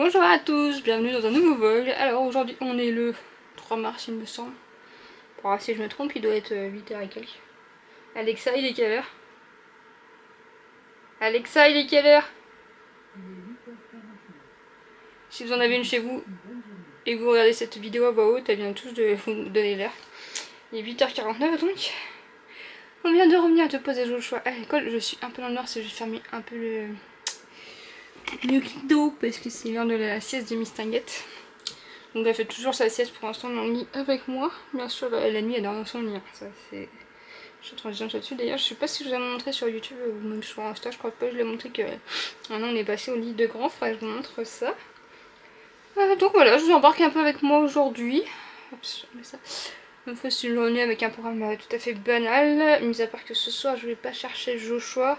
Bonjour à tous, bienvenue dans un nouveau vlog. Alors aujourd'hui on est le 3 mars il me semble. Pour voir si je me trompe, il doit être 8h et quelques. Alexa, il est quelle heure? Alexa, il est quelle heure? Si vous en avez une chez vous et que vous regardez cette vidéo à voix haute, elle vient tous de vous donner l'heure. Il est 8h49 donc. On vient de revenir de poser Joshua à l'école. Je suis un peu dans le noir, c'est que j'ai fermé un peu le rideau parce que c'est l'heure de la sieste de Miss Tinguette. Donc elle fait toujours sa sieste pour l'instant dans le lit avec moi. Bien sûr la nuit elle dort dans son lit. Ça c'est... Je suis transigeante là-dessus. D'ailleurs je sais pas si je vous ai montré sur YouTube ou même sur Insta, je crois pas que je l'ai montré que maintenant on est passé au lit de grand frère. Je vous montre ça. Donc voilà, je vous embarque un peu avec moi aujourd'hui. Donc c'est une journée avec un programme tout à fait banal. Mis à part que ce soir je vais pas chercher Joshua.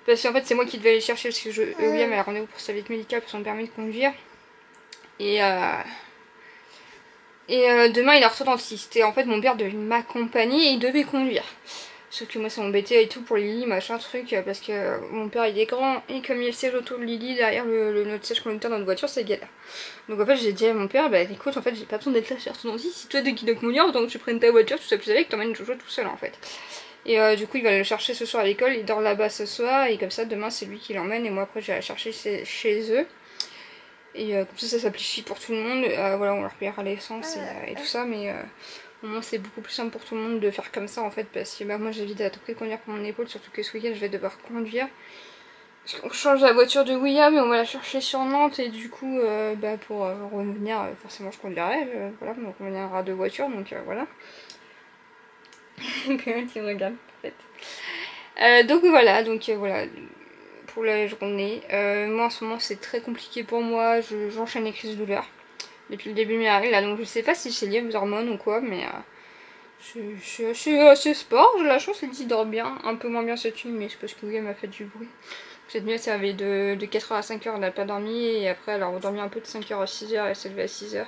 Parce qu'en fait c'est moi qui devais aller chercher parce que William a rendez-vous pour sa visite médicale pour son permis de conduire. Et demain il est orthodontiste et en fait mon père devait m'accompagner et il devait conduire. Sauf que moi ça m'embêtait et tout pour Lily, machin truc, parce que mon père il est grand et comme il y a le siège autour de Lily derrière notre siège conducteur dans notre voiture, c'est galère. Donc en fait j'ai dit à mon père, bah écoute en fait j'ai pas besoin d'être là chez orthodontiste, si toi de qui dois conduire, autant que tu prennes ta voiture, tu sois plus avec, que t'emmènes Jojo tout seul en fait. Et du coup il va le chercher ce soir à l'école, il dort là-bas ce soir et comme ça demain c'est lui qui l'emmène et moi après je vais la chercher chez eux. Et comme ça simplifie pour tout le monde. Voilà, on leur paiera l'essence et tout ça, mais au moins c'est beaucoup plus simple pour tout le monde de faire comme ça en fait, parce que bah, moi j'évite à tout prix conduire pour mon épaule, surtout que ce week-end je vais devoir conduire. On change la voiture de William et on va la chercher sur Nantes, et du coup bah, pour revenir, forcément je conduirai, voilà, donc on viendra deux voitures, donc voilà. Comment tu me regardes en fait. Donc voilà, voilà. Pour la journée. Moi en ce moment c'est très compliqué pour moi, j'enchaîne les crises de douleur depuis le début de mes règles là, donc je sais pas si c'est lié aux hormones ou quoi, mais je suis assez sport, j'ai la chance, il dort bien, un peu moins bien cette nuit, mais c'est parce que William a fait du bruit. Cette nuit elle s'est réveillée de 4h à 5h, elle n'a pas dormi, et après elle a redormi un peu de 5h à 6h, elle s'est levée à 6h.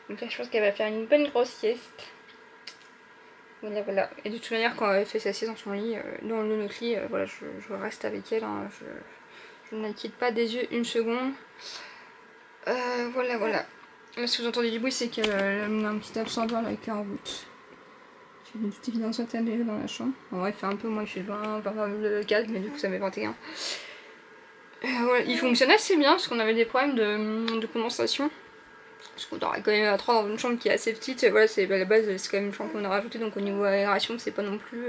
Donc là je pense qu'elle va faire une bonne grosse sieste. Voilà. Et de toute manière quand elle fait sa sieste dans son lit, dans notre lit, voilà, je reste avec elle, hein, je ne la quitte pas des yeux une seconde. Voilà. Là, si vous entendez du bruit, c'est qu'elle a un petit absorbeur avec un route. C'est de toute évidence atterri dans la chambre. En vrai, il fait un peu moins, il fait 24, mais du coup, ça met 21. Voilà, il fonctionne assez bien parce qu'on avait des problèmes de condensation. Parce qu'on dort quand même à 3 dans une chambre qui est assez petite. Et voilà, c'est à la base, c'est quand même une chambre qu'on a rajoutée, donc au niveau aération, c'est pas non plus.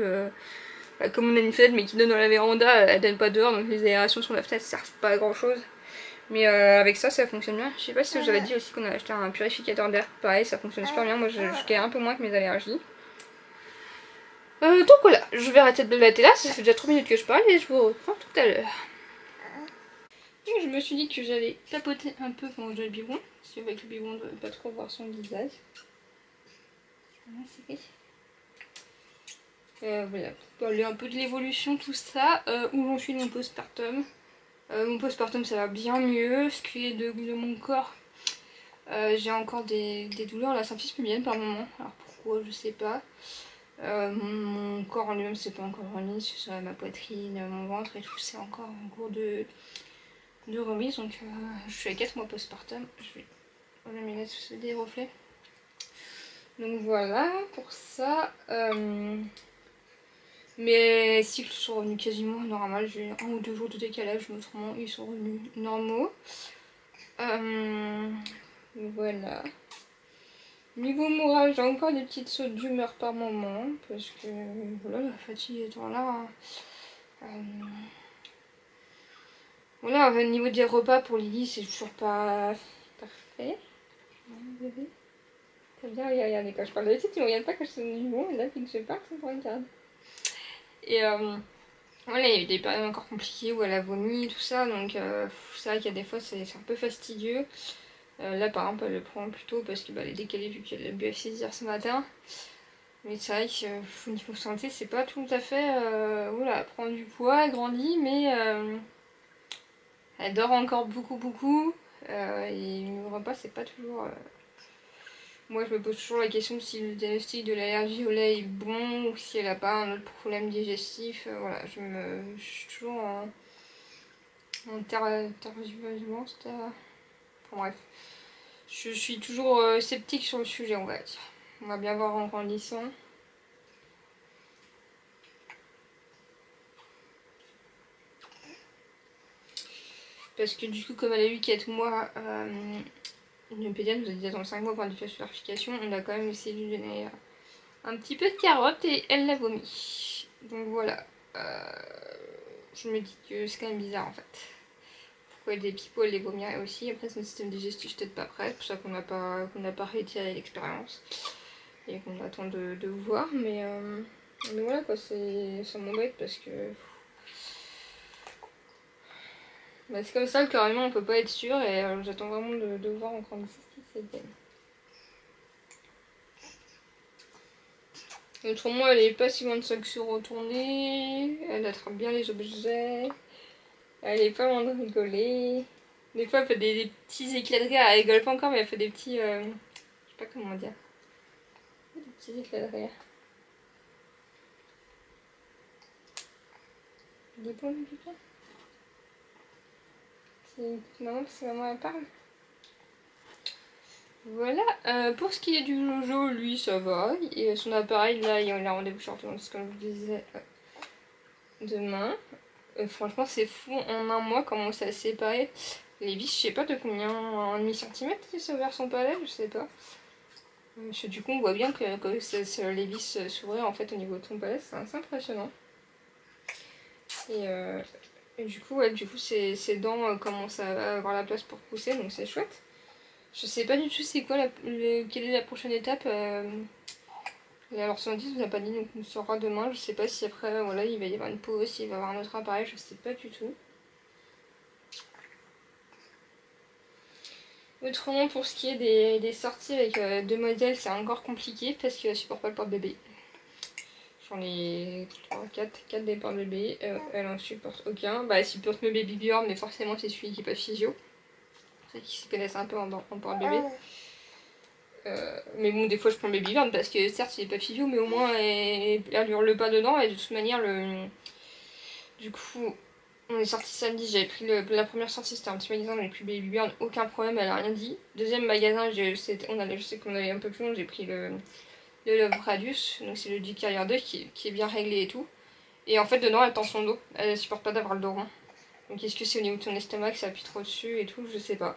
Comme on a une fenêtre mais qui donne dans la véranda, elle donne pas dehors, donc les aérations sur la fenêtre servent pas à grand chose. Mais avec ça fonctionne bien. Je sais pas si j'avais dit aussi qu'on a acheté un purificateur d'air. Pareil, ça fonctionne super bien. Moi je galère un peu moins que mes allergies. Donc voilà, je vais arrêter de blablater là. Ça fait déjà 3 minutes que je parle et je vous reprends tout à l'heure. Je me suis dit que j'allais tapoter un peu quand j'ai le biberon. Parce qu'avec le biberon, on ne doit pas trop voir son visage. Voilà, c'est fait. Voilà, pour parler un peu de l'évolution, tout ça. Où j'en suis de mon postpartum. Mon postpartum ça va bien mieux. Ce qui est de mon corps. J'ai encore des douleurs, la symphyse pubienne par moment. Alors pourquoi, je sais pas. Mon corps en lui-même c'est pas encore remis, sur ma poitrine, mon ventre et tout, c'est encore en cours de remise. Donc je suis à 4 mois postpartum. Je vais me mettre des reflets. Donc voilà pour ça. Mes cycles sont revenus quasiment normal. J'ai 1 ou 2 jours de décalage, mais autrement ils sont revenus normaux. Voilà. Niveau moral, j'ai encore des petites sautes d'humeur par moment, parce que voilà, la fatigue étant là. Voilà, au niveau des repas pour Lily, c'est toujours pas parfait. Bébé, t'as bien regardé quand je parle. D'habitude, tu me regardes pas quand je suis du bon, et là, puis que je parle, tu me regardes. Et voilà, il y a eu des périodes encore compliquées où elle a vomi, tout ça, donc c'est vrai qu'il y a des fois, c'est un peu fastidieux. Là par exemple elle le prend plus tôt parce qu'elle est décalée vu qu'elle a bu à 6 h ce matin. Mais c'est vrai qu'au niveau santé c'est pas tout à fait... voilà, elle prend du poids, elle grandit, mais elle dort encore beaucoup. Et le repas c'est pas toujours... Moi je me pose toujours la question de si le diagnostic de l'allergie au lait est bon ou si elle a pas un autre problème digestif. Voilà, je suis toujours en tergiversement, Enfin, bref, je suis toujours sceptique sur le sujet, on va dire. On va bien voir en grandissant. Parce que du coup, comme elle a eu 4 mois, une pédiatre nous a dit d'attendre 5 mois pour une vérification, on a quand même essayé de lui donner un petit peu de carotte et elle l'a vomi. Donc voilà. Je me dis que c'est quand même bizarre en fait. Pourquoi des pipeaux elle les vomirait aussi. Après c'est un système digestif peut-être pas prêt, c'est pour ça qu'on n'a pas réitéré l'expérience. Et qu'on attend de voir. Mais voilà quoi, ça m'embête parce que... Bah, c'est comme ça que carrément on peut pas être sûr et j'attends vraiment de voir encore une fois ce qui s'est bien. Autrement, elle est pas si loin de ça que se retourner. Elle attrape bien les objets. Elle est pas loin de rigoler. Des fois, elle fait des petits éclats de rire. Elle rigole pas encore, mais elle fait des petits. Je sais pas comment dire. Des petits éclats de rire. Des bons du tout. C'est marrant parce que maman elle parle. Voilà, pour ce qui est du Jojo, lui ça va. Et son appareil, là, il a rendez-vous short, comme je vous disais, demain. Franchement, c'est fou, en un mois, comment ça s'est séparé. Les vis, je sais pas de combien, 1,5 cm qui s'est ouvert son palais, je sais pas. Du coup, on voit bien que les vis s'ouvraient en fait au niveau de son palais, c'est assez impressionnant. Et du coup, ouais, ses dents commencent à avoir la place pour pousser, donc c'est chouette. Je sais pas du tout c'est quoi quelle est la prochaine étape. Alors son dentiste vous a pas dit, donc on saura demain. Je sais pas si après voilà il va y avoir une pause, s'il va y avoir un autre appareil, je sais pas du tout. Autrement pour ce qui est des sorties avec Demoiselle, c'est encore compliqué parce qu'elle supporte pas le porte-bébé. J'en ai 3, 4 des porte-bébés, elle en supporte aucun. Bah elle supporte le baby Bjorn, mais forcément c'est celui qui est pas physio. C'est qui s'y connaissent un peu en porte-bébé. Mais bon, des fois je prends le baby Bjorn parce que certes il est pas physio, mais au moins elle hurle pas dedans et de toute manière du coup on est sorti samedi, j'avais pris la première sortie, c'était un petit magasin, on avait pris Baby Bjorn, aucun problème, elle a rien dit. Deuxième magasin, je sais qu'on allait un peu plus loin, j'ai pris le Love Radius, donc c'est le Duke Carrier 2 qui est bien réglé et tout. Et en fait dedans elle tend son dos, elle supporte pas d'avoir le dos rond. Donc est-ce que c'est au niveau de ton estomac que ça appuie trop dessus et tout, je sais pas.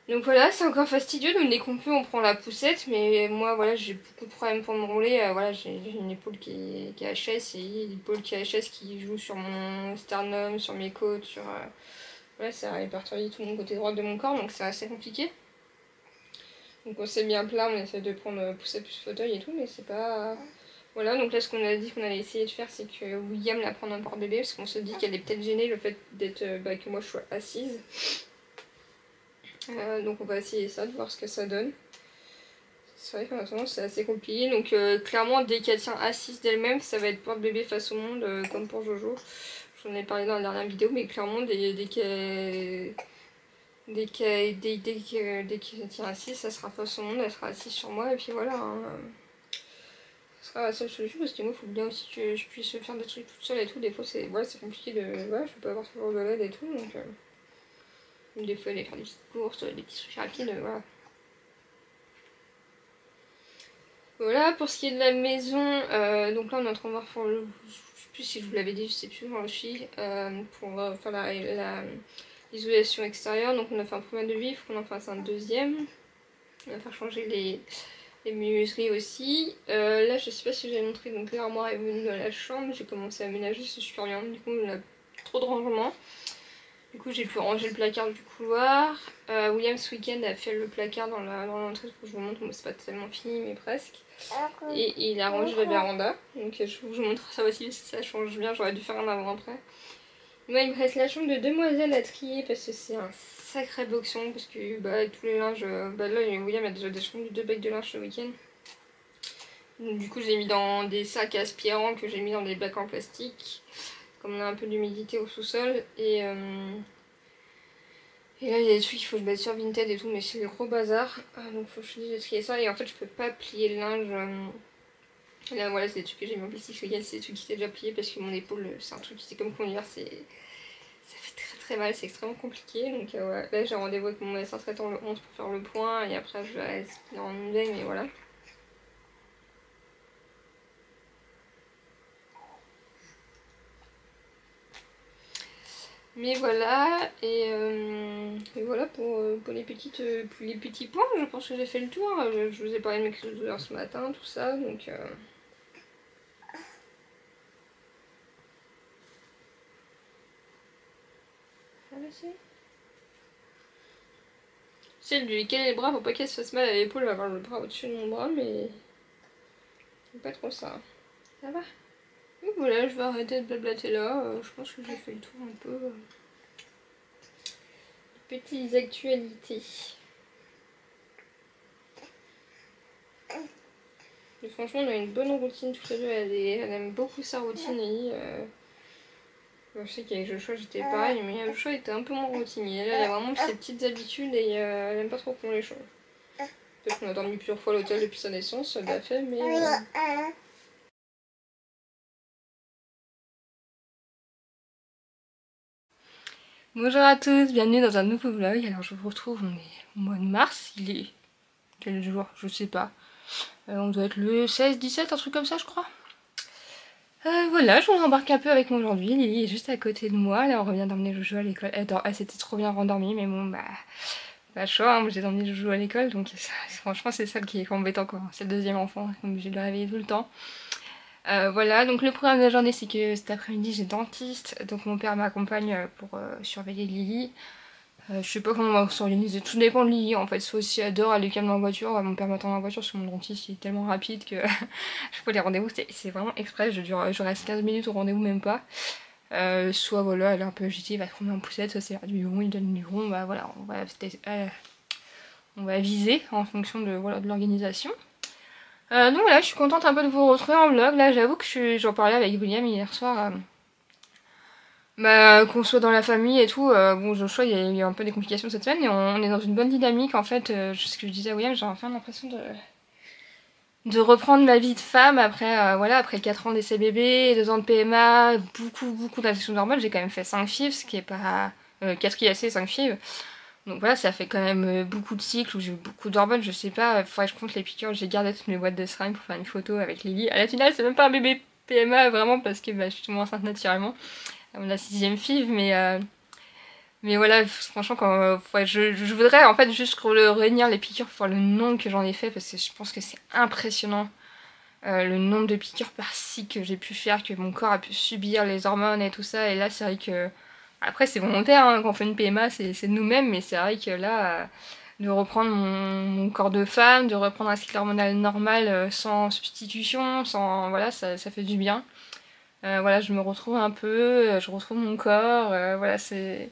Donc voilà, c'est encore fastidieux, donc dès qu'on peut on prend la poussette, mais moi voilà j'ai beaucoup de problèmes pour me rouler, voilà j'ai une épaule qui est HS et l'épaule qui est HS qui joue sur mon sternum, sur mes côtes, sur... voilà, ça répertorie tout mon côté droit de mon corps, donc c'est assez compliqué. Donc on s'est mis à plat, on essaie de prendre poussette plus fauteuil et tout, mais c'est pas... Voilà, donc là ce qu'on a dit qu'on allait essayer de faire, c'est que William la prenne en porte-bébé, parce qu'on se dit qu'elle est peut-être gênée le fait d'être que moi je sois assise. Donc on va essayer ça, de voir ce que ça donne. C'est vrai qu'en attendant c'est assez compliqué. Donc clairement dès qu'elle tient assise d'elle-même, ça va être porte-bébé face au monde, comme pour Jojo. J'en ai parlé dans la dernière vidéo, mais clairement dès qu'elle tient assise, ça sera face au monde, elle sera assise sur moi et puis voilà. Hein. Ce sera la seule solution parce que moi il faut bien aussi que je puisse faire des trucs toute seule et tout. Des fois c'est compliqué de... Voilà, je peux pas avoir toujours de l'aide et tout. Donc des fois aller faire des petites courses, des petits trucs rapides, voilà. Voilà, pour ce qui est de la maison, donc là on est en train de voir pour le... Je sais plus si je vous l'avais dit, je sais plus où j'en suis, pour faire l'isolation extérieure. Donc on a fait un premier devis, il faut qu'on en fasse un deuxième. On va faire changer les menuiseries aussi. Là je sais pas si j'ai montré, donc l'armoire est venue dans la chambre, j'ai commencé à aménager, c'est super bien, du coup on a trop de rangement. Du coup j'ai pu ranger le placard du couloir. William ce week-end a fait le placard dans l'entrée, faut que je vous montre, bon, c'est pas tellement fini mais presque. Et il a rangé la véranda, donc je vous montre ça aussi, ça change bien, j'aurais dû faire un avant-après. Moi il me reste la chambre de Demoiselle à trier parce que c'est un sacré boxon, parce que tous les linges, là William a déjà descendu 2 becs de linge ce week-end. Donc du coup j'ai mis dans des sacs aspirants que j'ai mis dans des bacs en plastique, comme on a un peu d'humidité au sous-sol. Et là il y a des trucs qu'il faut que je mette sur Vinted et tout, mais c'est le gros bazar. Donc faut que je dise de trier ça, et en fait je peux pas plier le linge. Là voilà, c'est des trucs que j'ai mis en plastique, c'est des trucs qui étaient déjà pliés parce que mon épaule, c'est un truc qui c'est comme conduire, ça fait très mal, c'est extrêmement compliqué. Donc ouais. Là j'ai rendez-vous avec mon médecin traitant le 11 pour faire le point et après je verrai ce qu'il en est, mais voilà. Mais voilà, et voilà pour les petits points, je pense que j'ai fait le tour. Je vous ai parlé de mes crises de douleur ce matin, tout ça, donc... Ah bah si. C'est lui caler les bras, faut pas qu'elle se fasse mal à l'épaule, elle va avoir le bras au-dessus de mon bras, mais... c'est pas trop ça. Ça va? Donc voilà, je vais arrêter de blablater là, je pense que j'ai fait le tour un peu. Petites actualités. Mais franchement, on a une bonne routine toutes les deux, elle aime beaucoup sa routine, et je sais qu'avec Joshua j'étais pareil, mais Joshua était un peu moins routinier. Là, elle a vraiment ses petites habitudes et elle aime pas trop qu'on les change. Peut-être qu'on a dormi plusieurs fois à l'hôtel depuis sa naissance, ça l'a fait, mais... Bonjour à tous, bienvenue dans un nouveau vlog. Alors je vous retrouve, on est au mois de mars, il est... quel jour? Je sais pas. On doit être le 16-17, un truc comme ça je crois. Voilà, je vous embarque un peu avec moi aujourd'hui. Lily est juste à côté de moi. Là, on revient d'emmener Jojo à l'école. Elle s'était trop bien rendormie, mais bon, bah, pas le choix. Hein. J'ai emmené Jojo à l'école, donc franchement, c'est ça qui est embêtant, quoi. C'est le deuxième enfant, donc j'ai de le réveiller tout le temps. Voilà, donc le programme de la journée, c'est que cet après-midi, j'ai dentiste. Donc mon père m'accompagne pour surveiller Lily. Je sais pas comment on va s'organiser, tout dépend de Lily en fait. Soit si elle dort, elle est calme dans la voiture, mon père m'attend dans la voiture parce que mon dentiste il est tellement rapide que je peux les rendez-vous, c'est vraiment express, je reste 15 minutes au rendez-vous, même pas. Soit voilà, elle est un peu agitée, il va se remettre en poussette, soit c'est du biberon, il donne du biberon, bah voilà, on va viser en fonction de voilà, de l'organisation. Donc voilà, je suis contente un peu de vous retrouver en vlog. Là j'avoue que j'en parlais avec William hier soir. Bah, qu'on soit dans la famille et tout, bon Joshua il y a eu un peu des complications cette semaine, mais on est dans une bonne dynamique en fait, ce que je disais à William, j'ai enfin l'impression de reprendre ma vie de femme après, voilà, après 4 ans d'essai bébé, 2 ans de PMA, beaucoup d'infections normales, j'ai quand même fait 5 FIV, ce qui est pas... 4 IAC, 5 FIV, donc voilà, ça fait quand même beaucoup de cycles où j'ai eu beaucoup d'hormones, je sais pas, faudrait que je compte les piqûres, j'ai gardé toutes mes boîtes de seringues pour faire une photo avec Lily. À la finale c'est même pas un bébé PMA vraiment parce que bah, je suis tombée enceinte naturellement. La 6ème FIV, mais voilà, franchement, ouais, je voudrais en fait juste réunir les piqûres pour le nombre que j'en ai fait parce que je pense que c'est impressionnant le nombre de piqûres par cycle que j'ai pu faire, que mon corps a pu subir, les hormones et tout ça. Et là, c'est vrai que après, c'est volontaire hein, quand on fait une PMA, c'est de nous-mêmes, mais c'est vrai que là, de reprendre mon corps de femme, de reprendre un cycle hormonal normal sans substitution, sans voilà, ça fait du bien. Voilà, je me retrouve un peu, je retrouve mon corps, voilà, c'est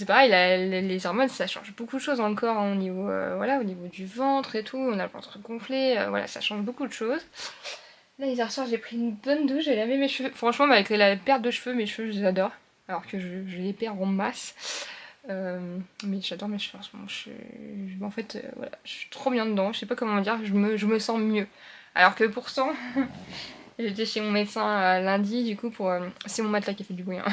pareil, les hormones ça change beaucoup de choses dans le corps, hein, au niveau, voilà, au niveau du ventre et tout, on a le ventre gonflé, voilà, ça change beaucoup de choses. Là, hier soir, j'ai pris une bonne douche, j'ai lavé mes cheveux, franchement, malgré la perte de cheveux, mes cheveux, je les adore, alors que je les perds en masse. Mais j'adore mes cheveux en ce moment, en fait, voilà, je suis trop bien dedans, je sais pas comment dire, je me sens mieux. Alors que pourtant... J'étais chez mon médecin lundi du coup pour... c'est mon matelas qui a fait du bruit hein,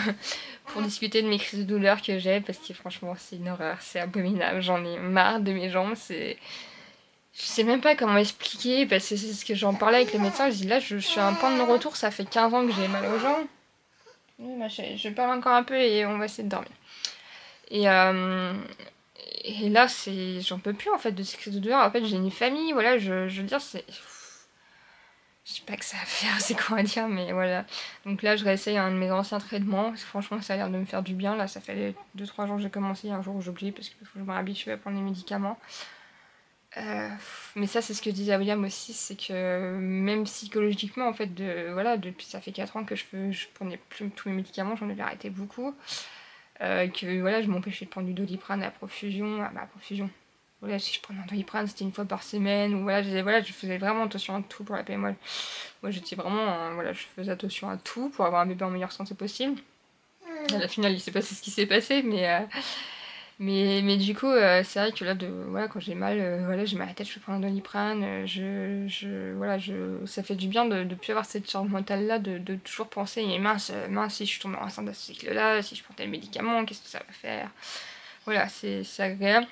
pour discuter de mes crises de douleur que j'ai parce que franchement c'est une horreur, c'est abominable, j'en ai marre de mes jambes, c'est... Je sais même pas comment expliquer parce que c'est ce que j'en parlais avec le médecin, je dis là je suis à un point de non-retour, ça fait 15 ans que j'ai mal aux jambes. Oui ma chérie, je parle encore un peu et on va essayer de dormir. Et là c'est... j'en peux plus en fait de ces crises de douleur, en fait j'ai une famille, voilà, je veux dire c'est... Je sais pas que ça va faire, c'est quoi à dire, mais voilà. Donc là, je réessaye un de mes anciens traitements, parce que franchement, ça a l'air de me faire du bien. Là, ça fait 2-3 jours que j'ai commencé, un jour où j'ai oublié, parce qu'il faut que je me réhabitue à prendre les médicaments. Mais ça, c'est ce que disait William aussi, c'est que même psychologiquement, en fait, voilà, depuis ça fait 4 ans que je prenais plus tous mes médicaments, j'en ai arrêté beaucoup. Que voilà, je m'empêchais de prendre du Doliprane à profusion, voilà, si je prenais un Doliprane, c'était une fois par semaine, ou voilà, je faisais vraiment attention à tout pour la PMA. Moi, j'étais vraiment, voilà, je faisais attention à tout pour avoir un bébé en meilleure santé possible. À la finale, il s'est passé ce qui s'est passé, Mais du coup, c'est vrai que là, voilà, quand j'ai mal, voilà, j'ai mal à la tête, je prends un Doliprane, voilà, ça fait du bien de plus avoir cette charge mentale-là, de toujours penser, et mince, si je suis tombée enceinte à ce cycle-là, si je prends tel médicament, qu'est-ce que ça va faire? Voilà, c'est agréable,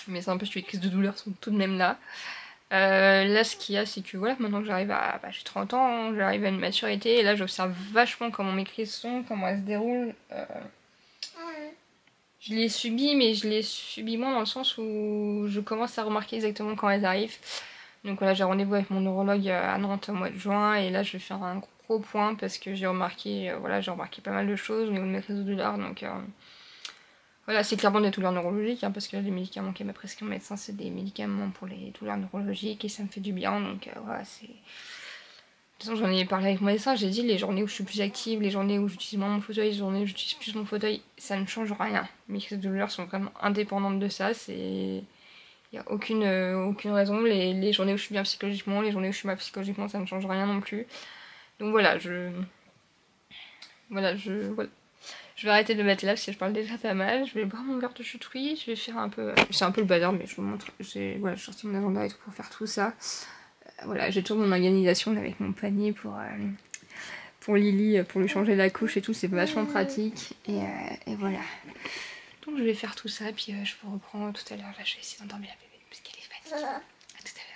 mais c'est un peu, les crises de douleur sont tout de même là. Là, ce qu'il y a, c'est que voilà, maintenant que j'arrive à. J'ai 30 ans, hein, j'arrive à une maturité, et là, j'observe vachement comment mes crises sont, comment elles se déroulent. Je les subis, mais je les subis moins dans le sens où je commence à remarquer exactement quand elles arrivent. Donc voilà, j'ai rendez-vous avec mon neurologue à Nantes au mois de juin, et là, je vais faire un gros point parce que j'ai remarqué, voilà, j'ai remarqué pas mal de choses au niveau de mes crises de douleur. Donc voilà, c'est clairement des douleurs neurologiques, hein, parce que les médicaments qu'elle m'a prescrit mon médecin, c'est des médicaments pour les douleurs neurologiques, et ça me fait du bien. Donc voilà, c'est. De toute façon, j'en ai parlé avec mon médecin, j'ai dit les journées où je suis plus active, les journées où j'utilise moins mon fauteuil, les journées où j'utilise plus mon fauteuil, ça ne change rien. Mes crises de douleur sont vraiment indépendantes de ça, il n'y a aucune raison. Les journées où je suis bien psychologiquement, les journées où je suis mal psychologiquement, ça ne change rien non plus. Donc voilà, voilà, je vais arrêter de mettre là parce que je parle déjà pas mal. Je vais boire mon verre de chute fruits, je vais faire un peu. C'est un peu le bazar, mais je vous montre. Voilà, je sorti mon agenda et tout pour faire tout ça. Voilà, j'ai toujours mon organisation là, avec mon panier pour Lily, pour lui changer la couche et tout, c'est vachement pratique. Et voilà. Donc je vais faire tout ça, puis je vous reprends tout à l'heure. Là, je vais essayer d'endormir la bébé parce qu'elle est fatiguée. À tout à l'heure.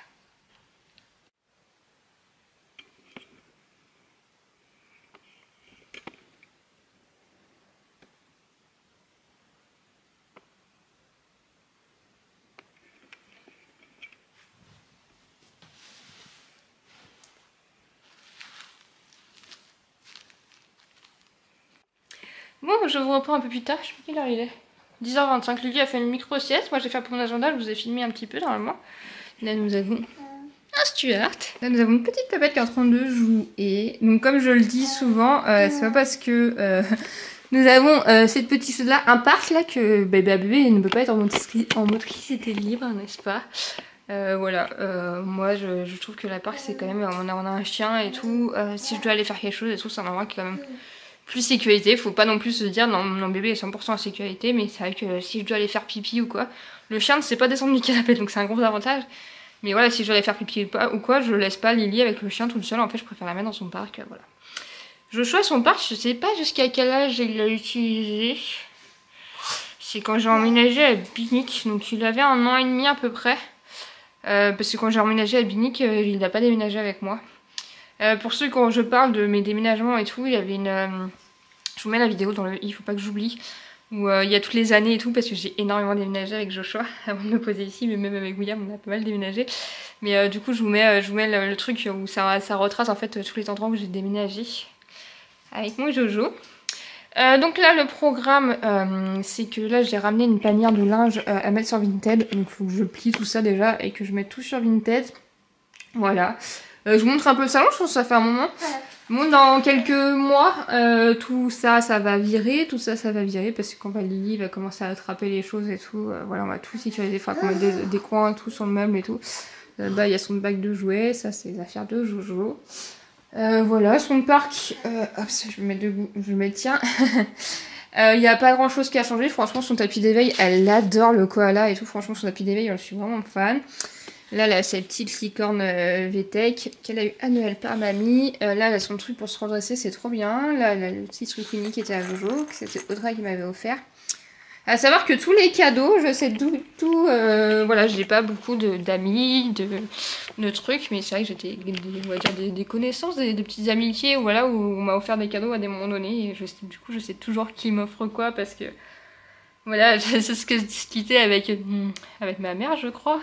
Bon, je vous reprends un peu plus tard, je sais plus quelle heure il est. 10h25, Lily a fait une micro-sieste, moi j'ai fait pour mon agenda, je vous ai filmé un petit peu normalement. Là nous avons un Stuart. Là nous avons une petite papette qui est en train de jouer. Donc comme je le dis souvent, c'est pas parce que nous avons cette petite chose-là, un parc là, que bébé ne peut pas être en motricité libre, n'est-ce pas? Voilà, moi je trouve que la parc c'est quand même, on a un chien et tout, si je dois aller faire quelque chose et tout, c'est un endroit qui est quand même plus sécurité. Faut pas non plus se dire non, mon bébé est 100% en sécurité, mais c'est vrai que si je dois aller faire pipi ou quoi, le chien ne sait pas descendre du canapé, donc c'est un gros avantage. Mais voilà, si je dois aller faire pipi ou quoi, je laisse pas Lily avec le chien toute seule, en fait je préfère la mettre dans son parc, voilà. Joshua, son parc, je sais pas jusqu'à quel âge il l'a utilisé. C'est quand j'ai emménagé à Binic, donc il avait 1 an et demi à peu près. Parce que quand j'ai emménagé à Binic, il n'a pas déménagé avec moi. Pour ceux quand je parle de mes déménagements et tout, il y avait une... je vous mets la vidéo dans le i, faut pas que j'oublie. Où il y a toutes les années et tout, parce que j'ai énormément déménagé avec Joshua avant de me poser ici, mais même avec William on a pas mal déménagé. Mais du coup je vous mets le truc où ça retrace en fait tous les endroits où j'ai déménagé avec mon Jojo. Donc là le programme c'est que là j'ai ramené une panière de linge à mettre sur Vinted, donc il faut que je plie tout ça déjà et que je mette tout sur Vinted. Voilà. Je vous montre un peu le salon, je pense que ça fait un moment. Bon, dans quelques mois, tout ça, ça va virer, parce que quand Lily va commencer à attraper les choses et tout, voilà, on va tout sécuriser, il faudra qu'on mette des coins, tout sur le meuble et tout. Là-bas, il y a son bac de jouets, ça c'est les affaires de Jojo. Voilà, son parc, hop, je vais mettre debout, je vais tiens. Il n'y a pas grand chose qui a changé, franchement son tapis d'éveil, elle adore le koala et tout, franchement son tapis d'éveil, je suis vraiment fan. Là, elle a sa petite licorne VTech qu'elle a eu à Noël par mamie. Là, elle a son truc pour se redresser, c'est trop bien. Là, elle a le petit truc unique qui était à Jojo, que c'était Audrey qui m'avait offert. À savoir que tous les cadeaux, je sais tout. Voilà, j'ai pas beaucoup d'amis, de trucs, mais c'est vrai que j'ai des connaissances, des petites amitiés voilà, où on m'a offert des cadeaux à des moments donnés. Et du coup, je sais toujours qui m'offre quoi parce que. Voilà, c'est ce que je discutais avec ma mère, je crois.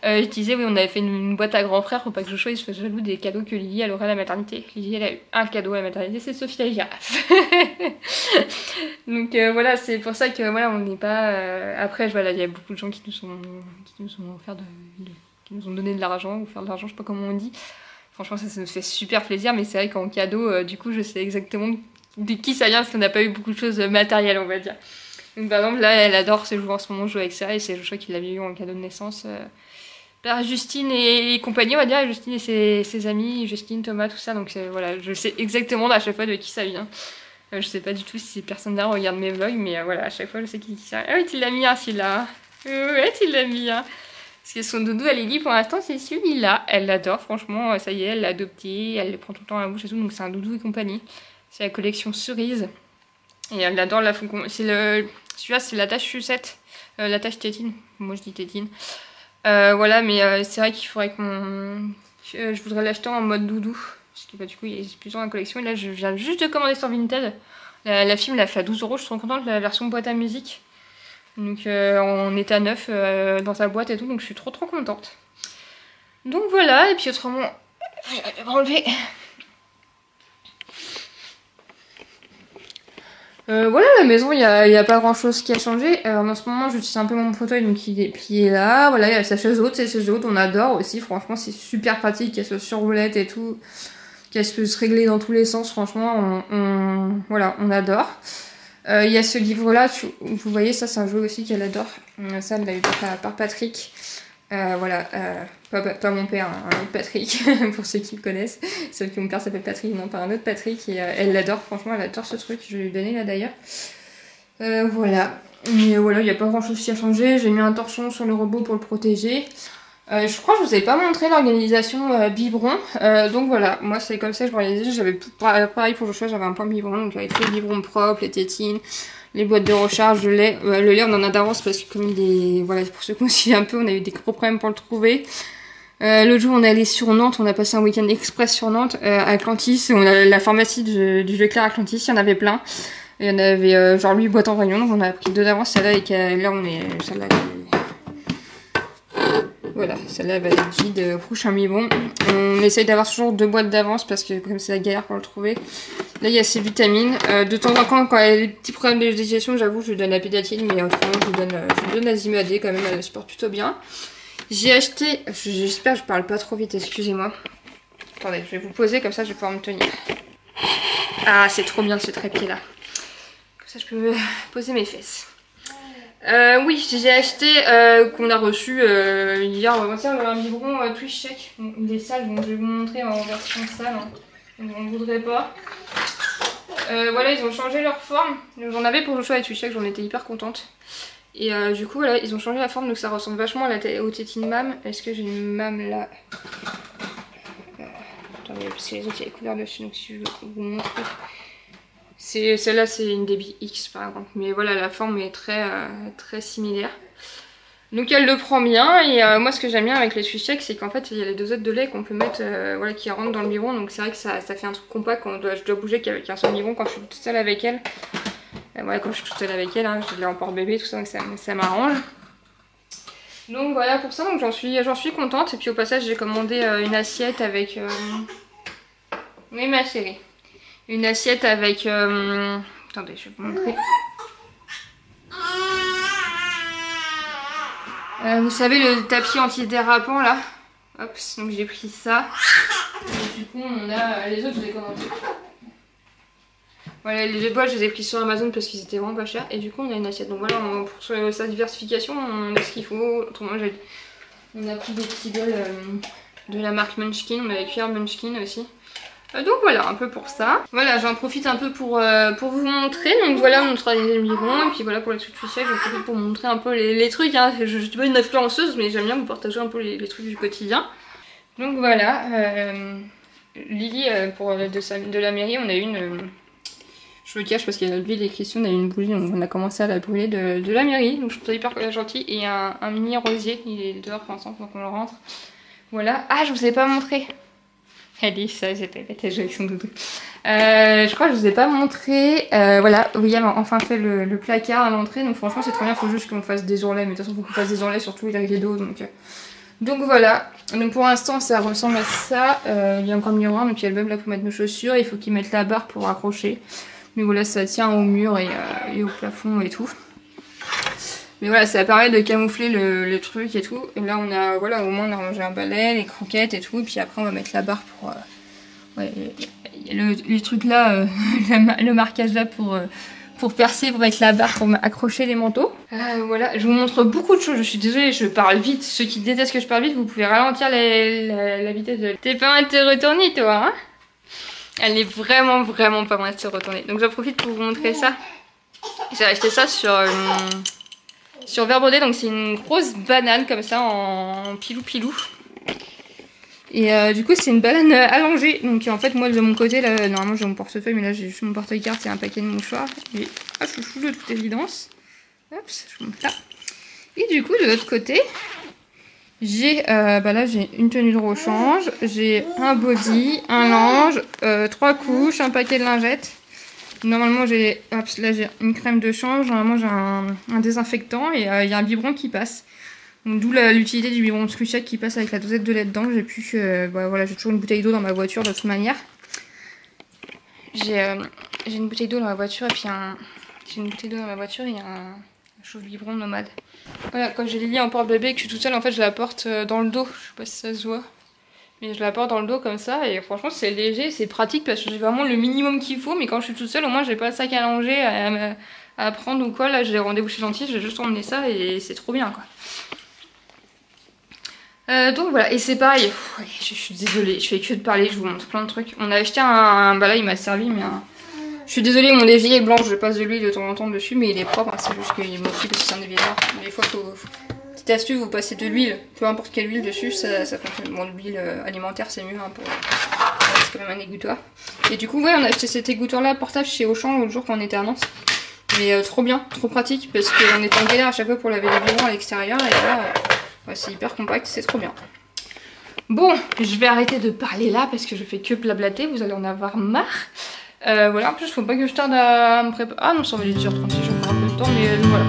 Je disais, oui, on avait fait une boîte à grand frère pour pas que Joshua il se fasse jaloux des cadeaux que Lily elle aurait à la maternité. Lily elle a eu un cadeau à la maternité, c'est Sophie la girafe. Donc voilà, c'est pour ça que voilà, on n'est pas. Après, voilà, il y a beaucoup de gens qui nous ont offert qui nous ont donné de l'argent, ou faire de l'argent, je sais pas comment on dit. Franchement, ça nous fait super plaisir, mais c'est vrai qu'en cadeau, du coup, je sais exactement de qui ça vient parce qu'on n'a pas eu beaucoup de choses matérielles, on va dire. Donc par exemple, là, elle adore ce jouer en ce moment, jouer avec ça, et c'est Joshua qui l'avait eu en cadeau de naissance. Par Justine et compagnie, on va dire, Justine et ses amis, Justine, Thomas, tout ça, donc voilà, je sais exactement à chaque fois de qui ça vient. Je sais pas du tout si ces personnes-là regardent mes vlogs, mais voilà, à chaque fois je sais qu'il dit ça. Ah oui, tu l'as mis un celui-là. Ouais, tu l'as mis un. Parce que son doudou à Lily pour l'instant c'est celui-là. Elle l'adore, franchement, ça y est, elle l'a adopté, elle le prend tout le temps à la bouche et tout, donc c'est un doudou et compagnie. C'est la collection cerise. Et elle adore la faucon. Celui-là c'est l'attache sucette, l'attache tétine. Moi je dis tétine. Voilà, mais c'est vrai qu'il faudrait je voudrais l'acheter en mode doudou. Parce que bah, du coup il y a plusieurs dans la collection. Et là je viens juste de commander sur Vinted. La film l'a fait à 12 €, je suis trop contente, la version boîte à musique. Donc on est à 9 dans sa boîte et tout, donc je suis trop contente. Donc voilà, et puis autrement, je vais m'enlever. Voilà, la maison, il n'y a pas grand chose qui a changé. En ce moment, j'utilise un peu mon fauteuil, donc il est plié là. Voilà, il y a sa chaise haute, ces chaises hautes, on adore aussi. Franchement, c'est super pratique, qu'elle soit surroulette et tout, qu'elle peut se régler dans tous les sens. Franchement, voilà, on adore. Il y a ce livre-là, vous voyez, ça c'est un jeu aussi qu'elle adore. Ça, elle l'a eu par Patrick. Voilà, pas mon père, un autre Patrick, pour ceux qui le connaissent. Sauf que mon père s'appelle Patrick, non pas un autre Patrick. Et elle l'adore, franchement, elle adore ce truc. Je vais lui donner là d'ailleurs. Voilà. Mais voilà, il n'y a pas grand chose qui a changé. J'ai mis un torchon sur le robot pour le protéger. Je crois que je vous ai pas montré l'organisation biberon. Donc voilà, moi c'est comme ça que je m'organisais. J'avais pareil pour le choix, j'avais un plan biberon. Donc j'avais tous les biberons propres, les tétines, les boîtes de recharge, le lait. Le lait on en a d'avance parce que comme il est... Voilà, pour ceux qui ont suivi un peu, on a eu des gros problèmes pour le trouver. L'autre jour on est allé sur Nantes, on a passé un week-end express sur Nantes, à Atlantis. On a la pharmacie du Leclerc Atlantis, il y en avait plein. Il y en avait genre 8 boîtes en rayon, donc on a pris 2 d'avance, celle-là, et là on est... Celle-là, voilà, celle-là va être vide, prochain biberon. On essaye d'avoir toujours 2 boîtes d'avance parce que comme c'est la galère pour le trouver. Là il y a ses vitamines. De temps en temps, quand elle a des petits problèmes de digestion, j'avoue, je lui donne la pédatine, mais autrement je lui donne la Zimadé quand même, elle le supporte plutôt bien. J'ai acheté, j'espère que je parle pas trop vite, excusez-moi. Attendez, je vais vous poser comme ça je vais pouvoir me tenir. Ah, c'est trop bien ce trépied là. Comme ça je peux me poser mes fesses. Oui, j'ai acheté, qu'on a reçu hier, un biberon Twitch Check. Il est sale, donc je vais vous montrer en version sale. Hein. On ne voudrait pas. Voilà, ils ont changé leur forme. J'en avais pour le choix avec Twitch Check, j'en étais hyper contente. Et du coup, voilà, ils ont changé la forme, donc ça ressemble vachement au tétine mam. Est-ce que j'ai une mam là? Attendez, parce que les autres, il y a les couleurs dessus, donc si je vous montre. Celle-là, c'est une Debbie X par exemple, mais voilà, la forme est très similaire. Donc elle le prend bien, et moi ce que j'aime bien avec les Twitch Check, c'est qu'en fait il y a les dosettes de lait qu'on peut mettre, voilà, qui rentrent dans le biberon, donc c'est vrai que ça fait un truc compact quand je dois bouger qu'avec un seul biberon quand je suis toute seule avec elle. Voilà, quand je suis toute seule avec elle, hein, je l'ai en porte-bébé, tout ça, donc ça m'arrange. Donc voilà pour ça, donc j'en suis contente, et puis au passage j'ai commandé une assiette avec... Oui ma chérie. Une assiette avec... Attendez, je vais vous montrer. Vous savez, le tapis antidérapant là. Hop, donc j'ai pris ça. Et du coup, on a... Les autres, je les ai commandés. Voilà, les deux boîtes, je les ai pris sur Amazon parce qu'ils étaient vraiment pas chers. Et du coup, on a une assiette. Donc voilà, pour sa diversification, on a ce qu'il faut. Autrement, on a pris des petits bols de la marque Munchkin. On a les cuillères Munchkin aussi. Donc voilà, un peu pour ça. Voilà, j'en profite un peu pour vous montrer. Donc voilà mon troisième biberon. Et puis voilà pour les trucs Twitch Check, j'en profite pour vous montrer un peu les trucs. Hein. Je suis pas une influenceuse, mais j'aime bien vous partager un peu les trucs du quotidien. Donc voilà, Lily, pour de la mairie, on a eu une... je me cache parce qu'il y a l'huile des Christian, on a eu une bougie, donc on a commencé à la brûler de la mairie. Donc je trouve ça hyper gentil. Et un mini rosier, il est dehors pour l'instant, donc on le rentre. Voilà. Ah, je vous ai pas montré. Elle dit ça, j'étais jouée avec son doudou. Je crois que je vous ai pas montré. Voilà, William a enfin fait le placard à l'entrée. Donc franchement c'est trop bien, il faut juste qu'on fasse des ourlets. Mais de toute façon il faut qu'on fasse des ourlets surtout il a les dos. Donc voilà. Donc pour l'instant ça ressemble à ça. Il y a encore le miroir, donc il y a le meuble là pour mettre nos chaussures. Il faut qu'il mette la barre pour accrocher. Mais voilà, ça tient au mur et au plafond et tout. Mais voilà, ça permet de camoufler le truc et tout. Et là, on a, voilà, au moins on a rangé un balai, les croquettes et tout. Et puis après, on va mettre la barre pour... ouais, les trucs là, le marquage là pour percer, pour mettre la barre, pour accrocher les manteaux. Voilà, je vous montre beaucoup de choses. Je suis désolée, je parle vite. Ceux qui détestent que je parle vite, vous pouvez ralentir la vitesse de... T'es pas un te retourner, toi, hein? Elle est vraiment pas mal de se retourner. Donc j'en profite pour vous montrer ça. J'ai acheté ça sur Verbaudet, donc c'est une grosse banane comme ça en pilou. Et du coup c'est une banane allongée. Donc en fait moi de mon côté, là, normalement j'ai mon portefeuille, mais là j'ai juste mon porte-carte et un paquet de mouchoirs. Et chouchou de toute évidence. Hop, je monte là. Et du coup de l'autre côté, j'ai là j'ai une tenue de rechange, j'ai un body, un linge, 3 couches, un paquet de lingettes. Normalement j'ai une crème de change, normalement j'ai un désinfectant et il y a un biberon qui passe. D'où l'utilité du biberon de Screwcheck qui passe avec la dosette de lait dedans. J'ai voilà, j'ai toujours une bouteille d'eau dans ma voiture de toute manière. J'ai une bouteille d'eau dans ma voiture et puis j'ai une bouteille d'eau dans ma voiture et un chauffe-biberon nomade. Voilà, quand j'ai Lily en porte-bébé et que je suis toute seule, en fait je la porte dans le dos. Je sais pas si ça se voit. Mais je la porte dans le dos comme ça et franchement c'est léger, c'est pratique parce que j'ai vraiment le minimum qu'il faut. Mais quand je suis toute seule, au moins j'ai pas le sac à langer à prendre ou quoi. Là j'ai rendez-vous chez le dentiste, j'ai juste emmené ça et c'est trop bien quoi. Donc voilà, et c'est pareil, je suis désolée, je fais que de parler, je vous montre plein de trucs. On a acheté là il m'a servi, mais je suis désolée, mon évier est blanc, je passe de l'huile de temps en temps dessus, mais il est propre, hein, c'est juste qu'il est moqué parce que c'est un évier noir. Mais des fois, petite astuce, vous passez de l'huile, peu importe quelle huile dessus, ça fonctionne. Bon, l'huile alimentaire c'est mieux, hein, c'est quand même un égouttoir. Et du coup, ouais, on a acheté cet égouttoir là portable chez Auchan l'autre jour quand on était à Nantes. Mais trop bien, trop pratique, parce qu'on était en galère à chaque fois pour laver les biberons à l'extérieur, et là... ouais, c'est hyper compact, c'est trop bien. Bon, je vais arrêter de parler là parce que je fais que blablater, vous allez en avoir marre. Voilà, en plus, faut pas que je tarde à me préparer. Ah non, ça va aller 10h36, j'ai encore un peu de temps, mais voilà.